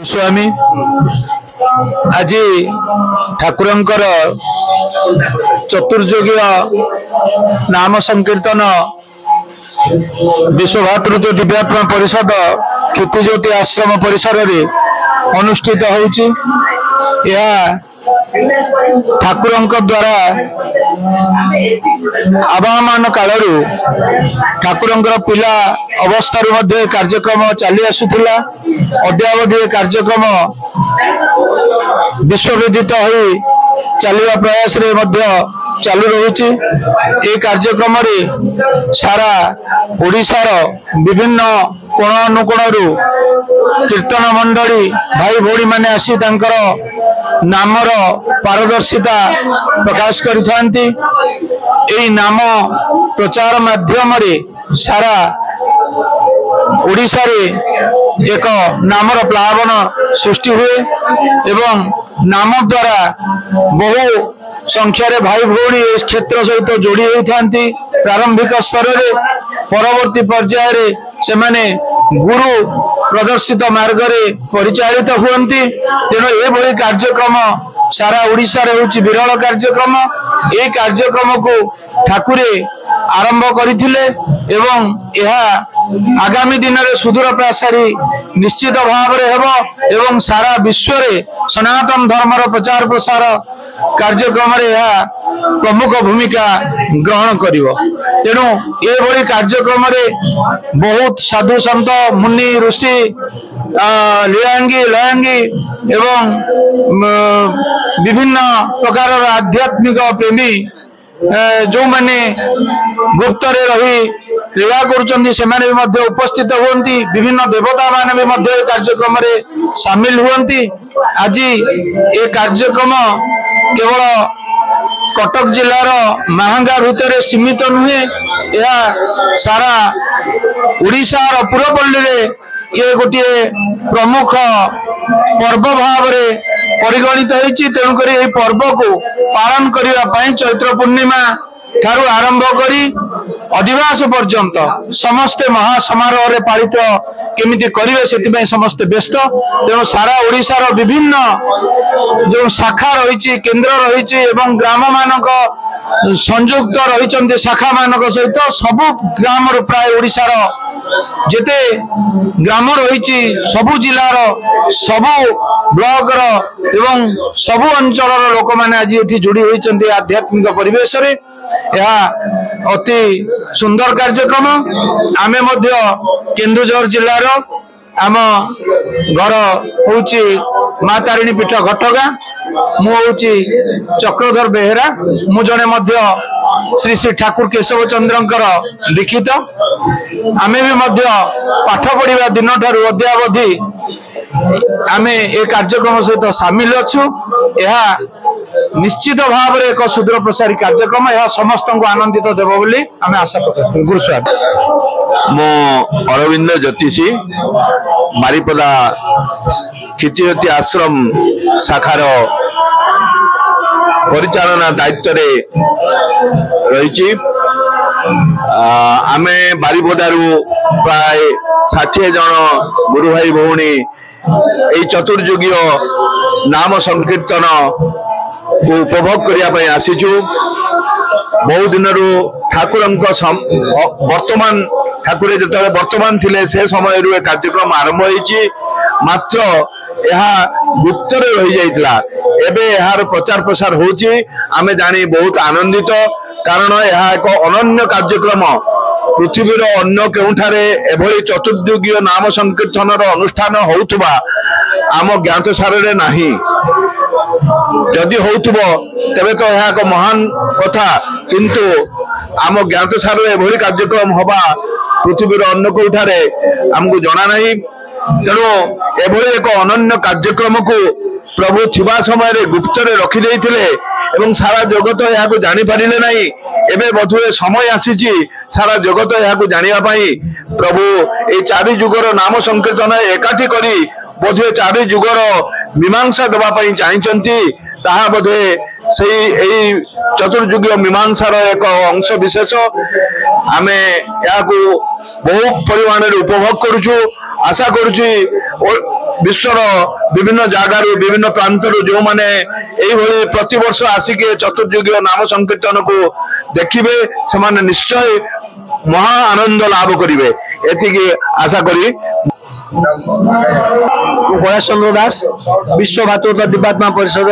स्वामी आज ठाकुरंकर चतुर्युगीय नाम संकीर्तन विश्वभातृत्व दिव्यात्मा परिषद क्षितिज्योति आश्रम परिसर रे अनुष्ठित होउची। ठाकुरंक द्वारा आवाहमान कालरू ठाकुरंकर पिला अवस्थारू मध्य कार्यक्रम चली आसुथिला। अद्यावधि कार्यक्रम विश्वविदित हो चलवा प्रयास रे मध्य चालू रहुची। ए कार्यक्रम रे सारा ओडिशार विभिन्न कोण अनुकोणरू कीर्तन मंडली भाई भौणी माने आसी तांकर नामर पारदर्शिता प्रकाश करिथांती। एई नाम प्रचार माध्यम रे सारा ओडिशा रे एक नामर प्लावन सृष्टि हुए एवं नाम द्वारा बहु संख्यारे भाई भौणी इस क्षेत्र सहित जोड़ी होती। प्रारंभिक स्तर रे परवर्ती पर्याय रे से माने गुरु प्रदर्शित मार्ग रे परिचालित हुअन्ति। तेणु एभली कार्यक्रम सारा ओडिशा रे होछि विरल कार्यक्रम। ए कार्यक्रम को ठाकुरे आरंभ करथिले एवं यह आगामी दिन में सुदूर प्रसारी निश्चित भाव रे हेबो एवं सारा विश्व रे सनातन धर्मर प्रचार प्रसार कार्यक्रम रे यह प्रमुख भूमिका ग्रहण करिवो। तेणु एभली कार्यक्रम रे बहुत साधु संत मुनि ऋषि लीलांगी लयांगी एवं विभिन्न प्रकार आध्यात्मिक प्रेमी जो माने गुप्त रे रही लीला करुचंदी सेमाने भी मध्य उपस्थित हुअन्ति। विभिन्न देवता माने भी मध्य कार्यक्रम रे शामिल हुअन्ति। आज ये कार्यक्रम केवल कटक जिलार महांगा भितर सीमित नुहे, यह सारा ओडिशार पुरपल्ली रे ये गोटे प्रमुख पर्व भाव रे परिगणित होइछि। तेणुक यह पर्व को पालन करने चैत्र पूर्णिमा ठारू आरंभ करी अधिवास पर्यंत समस्ते महासमारोह रे पालित केमिति करिवे सेति समस्ते व्यस्त। तेणु सारा ओडिशार विभिन्न जो शाखा रही केन्द्र रही एवं ग्राम मानक संयुक्त रही शाखा मानक सहित सबु ग्राम प्राय ओडिशार जेते ग्राम रही सबु जिलार सबु ब्लॉक एवं सबु अंचल लोक मैंने आज ये जोड़ी होती आध्यात्मिक परिवेश रे। यह अति सुंदर कार्यक्रम। आमे मध्य केन्दुझर जिलार आम घर होची माँ तारिणी पीठ घटगाँ। मु होची चक्रधर बेहेरा। मु जने मध्य श्री श्री ठाकुर केशव चंद्रंकर दीक्षित। आमे भी मध्य पाठ पढ़िबा दिन ठारू अद्यावधि आमे ए कार्यक्रम सहित सामिल अच्छु। यह निश्चित भाव में एक सुदूर प्रसारी कार्यक्रम। यह समस्त को आनंदित देव बोली आमे आशा प्रकट गुरु स्वाद मो अरविंद ज्योतिषी बारिपदा क्षितिज्योति आश्रम शाखार परिचालना दायित्व रे रही। आमे बारिपदारू प्राय 60 जन गुरु भाई भौणी ए चतुर्युगीय नाम संकीर्तन को उपभोग करने आसीचु। बहु दिन ठाकुर वर्तमान ठाकुर जो वर्तमान थिले से समय कार्यक्रम आरंभ होइछि। मात्र यह गुप्त रही जाइतिला। एबे यार प्रचार प्रसार होछि। आमे जानी बहुत आनंदित, कारण यह एक अनन्य कार्यक्रम। पृथ्वीर अन्य केउठारे एभली चतुर्युगीय नाम संकीर्तन अनुष्ठान होउथबा आम ज्ञातसार रे नाही। जदि होउथबो तबे तो यह एक महान कथा, किंतु आम ज्ञातसार रे एभली कार्यक्रम होबा पृथ्वीर अन्य केउठारे हमको जणा नाही। तेणु एभली एक अनन्य कार्यक्रम को प्रभु थिबा समय रे गुप्त रे रखि देइथिले एवं सारा जगत यह को जानि पारिले नाही। एबे बधुए समय आसीची सारा जगत यह को जानिया पाई प्रभु ए चारि जुगर नाम संकीर्तन एकाठी करी बधुए चारि जुगर मीमांसा दबा पाई चाहिचंती। ताहा बधुए सेही चतुर्युगीय मीमांसार एक अंश विशेष। आमे या को बहु परिमाण रे उपभोग करूछु। आशा करूछु विश्वर विभिन्न जगार विभिन्न प्रांतर जो मैंने प्रति वर्ष आसिक चतुर्युगी नाम संकीर्तन को देखिए से निश्चय महा आनंद लाभ करेंगे एति आशा करी कैलाश चंद्र दास विश्व भातृत्व दिव्यात्मा परिषद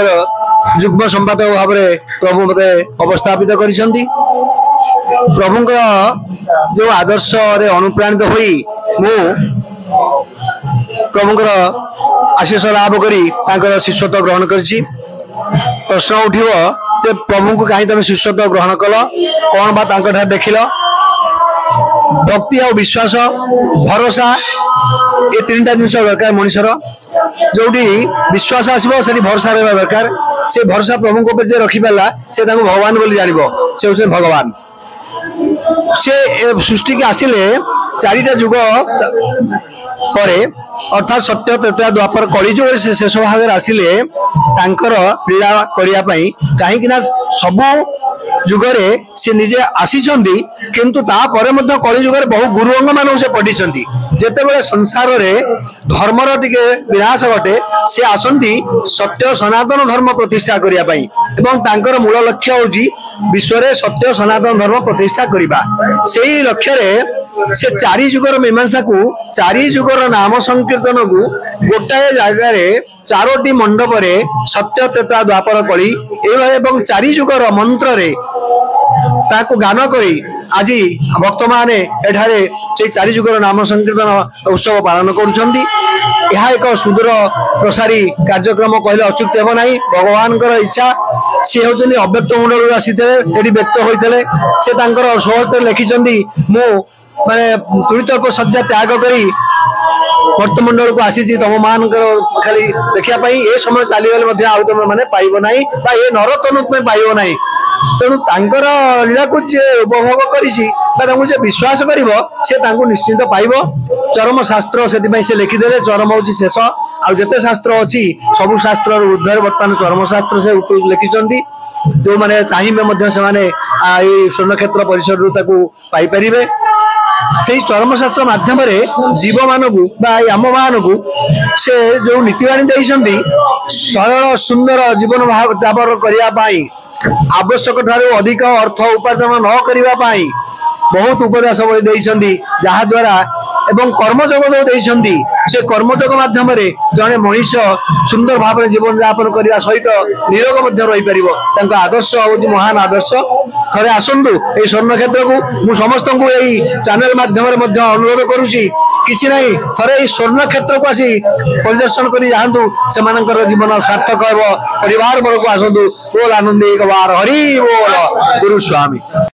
युग्म संपादक भाव में प्रभु मते अवस्थापित करिसेंती। प्रभुंकर जो आदर्श रे अनुप्राणित होई मु प्रभुंकर आशीष लाभ करी तांकर शिष्यत्व ग्रहण करछि। प्रश्न उठिबो जे प्रभु को कहीं तुम शिष्यत्व ग्रहण कल कौन बा तांकर ठार देखिल भक्ति और विश्वास भरोसा ये तीन टा जिन दरकार मनुष्यर जोटी विश्वास आसो से भरोसा रहा दरकार से भरोसा प्रभु को जे रखी पाला से भगवान बोली जानिबो से होसे भगवान से सृष्टि के आसिले चारिटा जुग परे अर्थात सत्य त्रेता द्वापर कलिजुग से शेष भाग आसिले तांकर लीला करिया पई काहेकि ना सबु जुगरे से निजे आसीचंदी किंतु ता परे मध्य कलिजुगरे बहु गुरु अंग मान से पढ़िचंदी जेते बेले संसार रे धर्मर टिके विनाश घटे से आसंती सत्य सनातन धर्म प्रतिष्ठा करिया पई एवं तांकर मूल लक्ष्य होची विश्व रे सत्य सनातन धर्म प्रतिष्ठा करिबा सेही लक्ष्य रे से चारि जुगर मीमांसा को चारि जुगर नाम संकीर्तन को गोटाए जगह चारोटी मंडप रे सत्य त्रेता द्वापर कली एवं चारि जुगर मंत्र रे ताको गान करी आज भक्त माने एठारे से चारि जुगर नाम संकीर्तन उत्सव पालन करुछंती। यह एक सुदूर प्रसारी कार्यक्रम कहले अचुक्त हेब नाही। भगवान इच्छा सी होचंदी अव्यक्त मंडल आसी एटी व्यक्त होइतले से तांकर स्वहस्ते लिखिचंदी मु माने तुलितल्प सज्जा त्याग करी भक्तमंडल को आसी तुम मान खाली देखा ये समय चलीगले आउ तुम मैंने पाइब ना ये नर तनु तुम्हें पाइब ना तेणु तांकर लीला को जे उपभोग करी विश्वास कर निश्चिंत पाइब। चरम शास्त्र से लिखिदे चरम हूँ शेष आउ जिते शास्त्र अच्छी सबु शास्त्र ऊर्धर बर्तमान चरम शास्त्र से लिखिं जो मैंने चाहिए स्वर्ण क्षेत्र परिसर पाइपर से चरम शास्त्र माध्यम जीव मानू आम मानू से जो नीतिवाणी देती सरल सुंदर जीवन यापन करने आवश्यक ठारू अधिक अर्थ उपार्जन न करने बहुत उपदेश देती जहा द्वारा एवं कर्मयोग जो देती से कर्मयोग माध्यम जड़े मनीष सुंदर भाव जीवन यापन करने सहित निरोग रही पार आदर्श हूँ महान आदर्श। थे आसतु ये स्वर्ण क्षेत्र को मु समस्त को यही चैनल माध्यम अनुरोध करुच्ची किसी ना थे स्वर्ण क्षेत्र को आसी परिदर्शन कर जातु से जीवन सार्थक हो परिवार वर्ग को आसतु बोल आनंदी एक बार हरि बोल गुरु स्वामी।